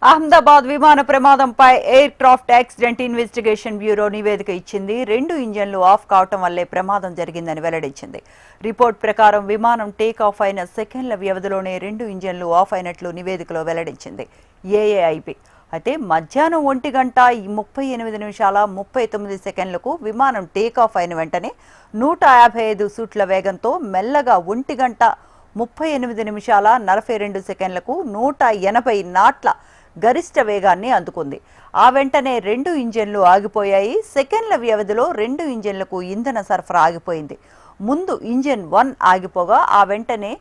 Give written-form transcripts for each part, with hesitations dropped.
అహ్మదాబాద్ విమాన ప్రమాదంపై aircraft accident investigation bureau నివేదిక ఇచ్చింది. 2 ఇంజన్లు ఆఫ్ కావటం వల్లే ప్రమాదం జరిగిందని వెల్లడించింది. రిపోర్ట్ ప్రకారం విమానం టేక్ ఆఫ్ అయిన సెకండ్ల వ్యవధిలోనే 2 ఇంజన్లు ఆఫ్ అయినట్లు నివేదికలో వెల్లడించింది ఏఏఐబి. అయితే మధ్యాహ్నం 1:38 విమానం టేక్ ఆఫ్ అయిన వెంటనే 155 ఫీట్ల వేగంతో మెల్లగా 1:38 180 నాట్ల గరిష్ట వేగాన్ని అందుకుంది. ఆ వెంటనే 2 ఇంజన్లు ఆగిపోయాయి. సెకండ్ల వ్యవధిలో 2 ఇంజన్లకు ఇంధన సరఫరా ఆగిపోయింది. ముందు ఇంజన్ 1 ఆగిపోగా ఆ వెంటనే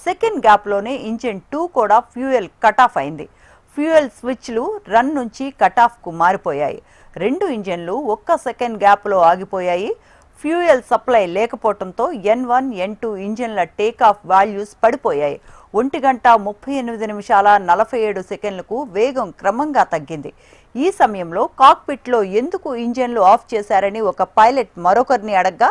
సెకండ్ గ్యాప్లోనే ఇంజన్ 2 కూడా ఫ్యూయల్ కట్ ఆఫ్ అయింది. ఫ్యూయల్ స్విచ్లు రన్ నుంచి కట్ ఆఫ్కు మారిపోయాయి. 2 ఇంజన్లు 1 సెకండ్ గ్యాప్లో ఆగిపోయాయి. ఫ్యూయల్ సప్లై లేకపోవడంతో N1, N2 ఇంజన్ల టేకాఫ్ వాల్యూస్ పడిపోయాయి. 1:37 వేగం క్రమంగా తగ్గింది. ఈ సమయంలో కాక్పిట్లో ఎందుకు ఇంజన్లు ఆఫ్ చేశారని ఒక పైలట్ మరొకరిని అడగ్గా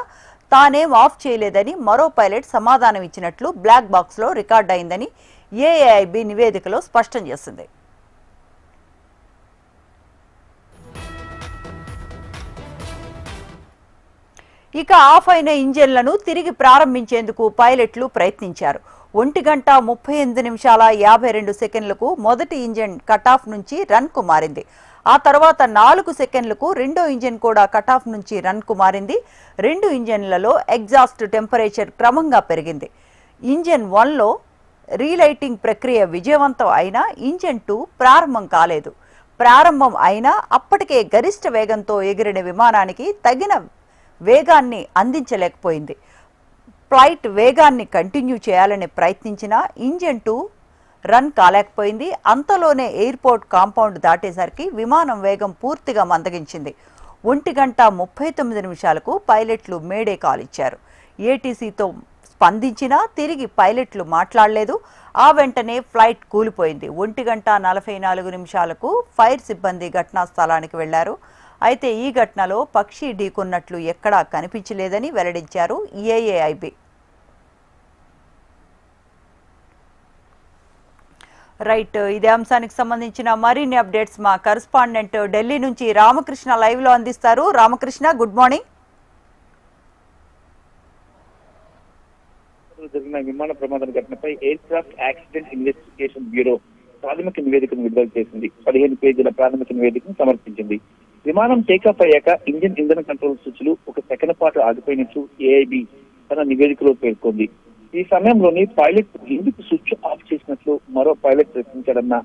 తానేం ఆఫ్ చేయలేదని మరో పైలట్ సమాధానం ఇచ్చినట్లు బ్లాక్ బాక్స్లో రికార్డ్ అయిందని ఏఏఐబి నివేదికలో స్పష్టం చేసింది. ఇక ఆఫ్ అయిన ఇంజన్లను తిరిగి ప్రారంభించేందుకు పైలట్లు ప్రయత్నించారు. 1:38 మొదటి ఇంజన్ కటాఫ్ నుంచి రన్కు మారింది. ఆ తర్వాత 4 సెకండ్లకు రెండో ఇంజన్ కూడా కటాఫ్ నుంచి రన్కు మారింది. 2 ఇంజన్లలో ఎగ్జాస్ట్ టెంపరేచర్ క్రమంగా పెరిగింది. ఇంజన్ 1లో రీలైటింగ్ ప్రక్రియ విజయవంతం అయినా ఇంజన్ 2 ప్రారంభం కాలేదు. ప్రారంభం అయినా అప్పటికే గరిష్ట వేగంతో ఎగిరిన విమానానికి తగిన వేగాన్ని అందించలేకపోయింది. ఫ్లైట్ వేగాన్ని కంటిన్యూ చేయాలని ప్రయత్నించినా ఇంజన్ 2 రన్ కాలేకపోయింది. అంతలోనే ఎయిర్పోర్ట్ కాంపౌండ్ దాటేసరికి విమానం వేగం పూర్తిగా మందగించింది. 1:39 పైలట్లు మేడే కాల్ ఇచ్చారు. ఏటీసీతో స్పందించినా తిరిగి పైలట్లు మాట్లాడలేదు. ఆ వెంటనే ఫ్లైట్ కూలిపోయింది. 1:44 ఫైర్ సిబ్బంది ఘటనా స్థలానికి వెళ్లారు. అయితే ఈ ఘటనలో పక్షి ఢీకొన్నట్లు ఎక్కడా కనిపించలేదని వెల్లడించారు ఏఏఐబి. రైట్, ఇదే అంశానికి సంబంధించిన మరిన్ని అప్డేట్స్ మా కరెస్పాండెంట్ ఢిల్లీ నుంచి రామకృష్ణ లైవ్ లో అందిస్తారు. Ramakrishna, good morning. జరిగిన విమాన ప్రమాదం ఘటనపై air craft accident investigation bureau ప్రాథమిక నివేదికను విడుదల చేసింది. 15 పేజీల ప్రాథమిక నివేదికను సమర్పించింది. విమానం టేకాఫ్ అయ్యాక ఇంధన కంట్రోల్ స్విచ్లు 1 సెకండ్ పాటు ఆగిపోయినట్లు ఏఐబి తన నివేదికలో పేర్కొంది. ఈ సమయంలోని పైలట్ ఎందుకు స్విచ్ ఆఫ్ చేసినట్లు మరో పైలట్ ప్రశ్నించాడన్న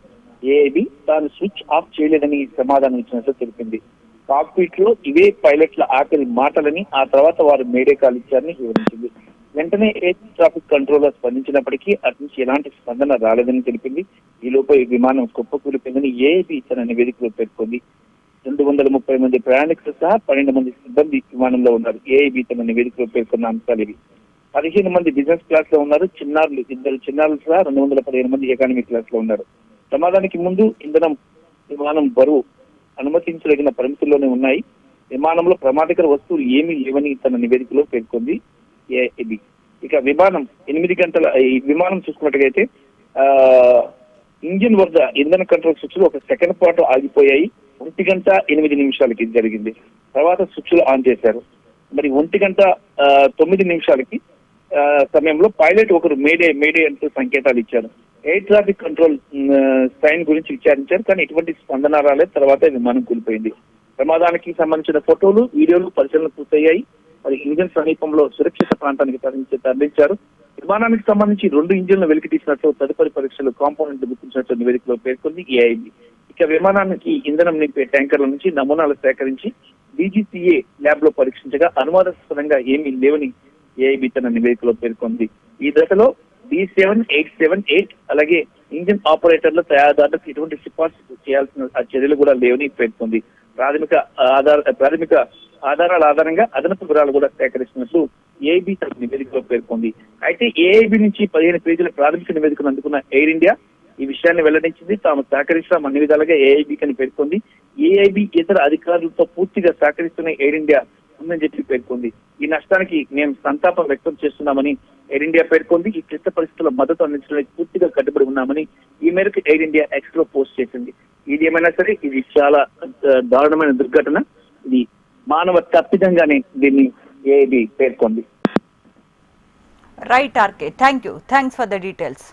ఏఐబి తాను స్విచ్ ఆఫ్ చేయలేదని సమాధానం ఇచ్చినట్లు తెలిపింది. కాక్పిట్ లో ఇవే పైలట్ల ఆఖరి మాటలని, ఆ తర్వాత వారు మేడే కాల్ ఇచ్చారని వివరించింది. వెంటనే ఎయిర్ ట్రాఫిక్ కంట్రోలర్ స్పందించినప్పటికీ అటు నుంచి ఎలాంటి స్పందన రాలేదని తెలిపింది. ఈలోపై విమానం కుప్పకూలిపోయిందని ఏఐబి తన నివేదికలో పేర్కొంది. 230 మంది ప్రయాణికులు సహా 12 మంది సిబ్బంది విమానంలో ఉన్నారు. ఏఐబి తన నివేదికలో పేర్కొన్న అంశాలు ఇవి. 15 మంది బిజినెస్ క్లాస్ లో ఉన్నారు. 2 చిన్నారులు సహా 215 మంది ఎకానమీ క్లాస్ లో ఉన్నారు. ప్రమాదానికి ముందు విమానం బరువు అనుమతించదగిన పరిమితుల్లోనే ఉన్నాయి. విమానంలో ప్రమాదకర వస్తువులు ఏమీ లేవని తన నివేదికలో పేర్కొంది ఏఐబి. ఇక విమానం 8 గంటల ఈ విమానం చూసుకున్నట్టుగైతే ఇంజిన్ వద్ద ఇంధన కంట్రోల్ స్విచ్లు 1 సెకండ్ పాటు ఆగిపోయాయి. 1:08 జరిగింది. తర్వాత స్విచ్లు ఆన్ చేశారు. మరి 1:09 సమయంలో పైలట్ ఒకరు మేడే అంటూ సంకేతాలు ఇచ్చారు. ఎయిర్ ట్రాఫిక్ కంట్రోల్ సైన్ గురించి విచారించారు, కానీ ఎటువంటి స్పందన రాలేదు. తర్వాత విమానం కూలిపోయింది. ప్రమాదానికి సంబంధించిన ఫోటోలు, వీడియోలు పరిశీలన పూర్తయ్యాయి. మరి ఇంజన్ సమీపంలో సురక్షిత ప్రాంతానికి తరలించారు. విమానానికి సంబంధించి 2 ఇంజన్లు వెలికి తీసినట్లు తదుపరి పరీక్షలు కాంపోనెంట్ గుర్తించినట్లు నివేదికలో పేర్కొంది ఏఐబి. ఇక విమానానికి ఇంధనం నింపే ట్యాంకర్ల నుంచి నమూనాలు సేకరించి డీజీసీఏ ల్యాబ్ లో పరీక్షించగా అనుమానాస్పదంగా ఏమీ లేవని ఏఐబి తన నివేదికలో పేర్కొంది. ఈ దశలో B7878 అలాగే ఇంజిన్ ఆపరేటర్ల తయారుదారులకు ఎటువంటి సిఫార్సు చేయాల్సిన చర్యలు కూడా లేవని పేర్కొంది. ప్రాథమిక ఆధారాల ఆధారంగా అదనపు వివరాలు కూడా సేకరిస్తున్నట్లు ఏఐబి తన నివేదికలో పేర్కొంది. అయితే ఏఐబి నుంచి 15 పేజీల ప్రాథమిక నివేదికను అందుకున్న ఎయిర్ ఇండియా ఈ విషయాన్ని వెల్లడించింది. తాము సహకరిస్తాం అన్ని విధాలుగా ఏఐబికి అని పేర్కొంది. ఏఐబి ఇతర అధికారులతో పూర్తిగా సహకరిస్తున్న ఎయిర్ ఇండియా ఉందని చెప్పి పేర్కొంది. ఈ నష్టానికి మేము సంతాపం వ్యక్తం చేస్తున్నామని ఎయిర్ ఇండియా పేర్కొంది. ఈ క్లిష్ట పరిస్థితుల్లో మద్దతు అందించడానికి పూర్తిగా కట్టుబడి ఉన్నామని ఈ మేరకు ఎయిర్ ఇండియా ఎక్స్ లో పోస్ట్ చేసింది. ఇది ఏమైనా సరే ఇది చాలా దారుణమైన దుర్ఘటన. ఇది మానవ తప్పిదంగానే దీన్ని ఏఐబి పేర్కొంది. Right RK, thank you, thanks for the details.